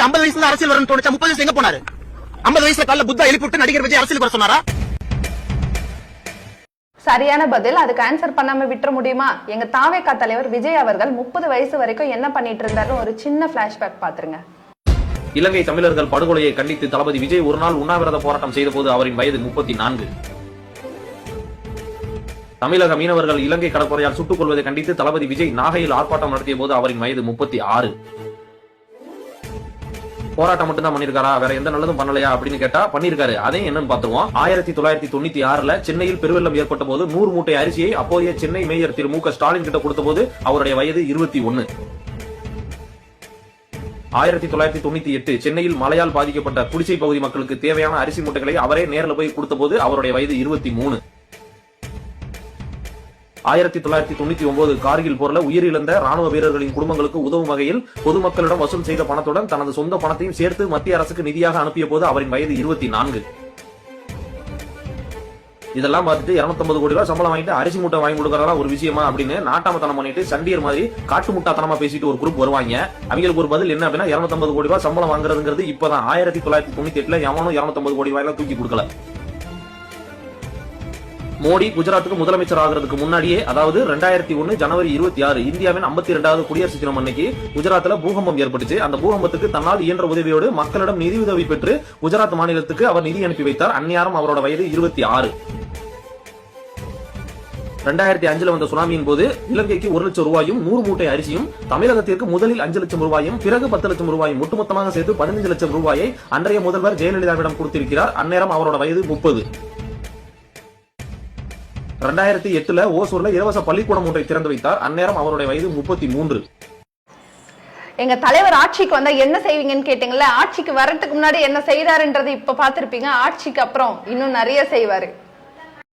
அவருக்கு 50 வயசுல அரசியல் வரணும்னு தோணுச்சா? 30 வயசுல எங்க போனாரு? 50 வயசுல காலைல புத்தா எழுப்பிட்டு நடிகர் விஜய் அரசியல் வர சொன்னாரா? சரியான பதில். அதுக்கு ஆன்சர் பண்ணாம விட்டுற முடியுமா? எங்க தாவேகா தலைவர் விஜய் அவர்கள் 30 வயசு வரைக்கும் என்ன பண்ணிட்டு இருந்தாருன்னு ஒரு சின்ன பிளாஷ்பேக் பாத்துருங்க. இலங்கை தமிழர்கள் படுகொலையை கண்டித்து தளபதி விஜய் ஒரு நாள் உண்ணாவிரத போராட்டம் செய்த போது அவரின் வயது 34. தமிழக மீனவர்கள் இலங்கை கடற்படையால் சுட்டுக் கொள்வதை கண்டித்து தளபதி விஜய் நாகையில் ஆர்ப்பாட்டம் நடத்திய போது அவரின் வயது 36. போராட்டம் மட்டும் தான் பண்ணிருக்காரா, வேற எந்த நல்லதும் பண்ணலையா அப்படின்னு கேட்டா பண்ணிருக்காரு. அதையும் என்னன்னு பாத்துருவோம். 1996 சென்னையில் பெருவெள்ளம் ஏற்பட்ட போது 100 மூட்டை அரிசியை அப்போதைய சென்னை மேயர் திரு மு.க. ஸ்டாலின் கிட்ட கொடுத்த போது அவருடைய வயது 21. 1998 சென்னையில் மழையால் பாதிக்கப்பட்ட குடிசை பகுதி மக்களுக்கு தேவையான அரிசி மூட்டைகளை அவரே நேரில் போய் கொடுத்த போது அவருடைய வயது 23. 1999 கார்கில் போர்ல உயிரிழந்த ராணுவ வீரர்களின் குடும்பங்களுக்கு உதவும் வகையில் பொதுமக்களிடம் வசூல் செய்த பணத்துடன் தனது சொந்த பணத்தையும் சேர்த்து மத்திய அரசுக்கு நிதியாக அனுப்பிய போது அவரின் வயது 24. இதெல்லாம் பார்த்துட்டு 250 கோடி ரூபாய் சம்பளம் வாங்கிட்டு அரிசி மூட்டை வாங்கி கொடுக்கறதா ஒரு விஷயமா அப்படின்னு நாட்டாமத்தனம் பண்ணிட்டு சண்டியர் மாதிரி காட்டு முட்டாத்தனமா பேசிட்டு ஒரு குரூப் வருவாங்க. அவங்களுக்கு ஒரு பதில் என்ன அப்படின்னா 250 கோடி ரூபாய் சம்பளம் வாங்குறதுங்கிறது இப்பதான். 1998 எவனும் 250 கோடி ரூபாய் தூக்கி கொடுக்கல. மோடி குஜராத்துக்கு முதலமைச்சர் ஆகிறதுக்கு முன்னாடியே, அதாவது 2001 ஜனவரி 26 இந்தியாவின் 52வது குடியரசு தினம் அன்னைக்கு குஜராத்ல பூகம்பம் ஏற்பட்டுச்சு. அந்த பூகம்பத்துக்கு தன்னால் இயன்ற உதவியோடு மக்களிடம் நிதி உதவி பெற்று குஜராத் மாநிலத்துக்கு அவர் நிதி அனுப்பி வைத்தார். அந்நேரம் அவரோட வயது 26. 2005 வந்த சுனாமியின் போது இலங்கைக்கு 1 லட்சம் ரூபாயும் 100 மூட்டை அரிசியும், தமிழகத்திற்கு முதலில் 5 லட்சம் ரூபாயும் பிறகு 10 லட்சம் ரூபாயும் ஒட்டுமொத்தமாக சேர்த்து 15 லட்சம் ரூபாயை அன்றைய முதல்வர் ஜெயலலிதாவிடம் கொடுத்திருக்கிறார். அந்நேரம் அவரோட வயது 30. 2008 ஓசூர்ல இலவச பள்ளிக்கூடம் ஒன்றை திறந்து வைத்தார். அந்நேரம் அவருடைய வயது 33. எங்க தலைவர் ஆட்சிக்கு வந்தா என்ன செய்வீங்கன்னு கேட்டீங்கல்ல. ஆட்சிக்கு வரதுக்கு முன்னாடி என்ன செய்யறாருன்றது இப்ப பாத்திருப்பீங்க. ஆட்சிக்கு அப்புறம் இன்னும் நிறைய செய்வாரு.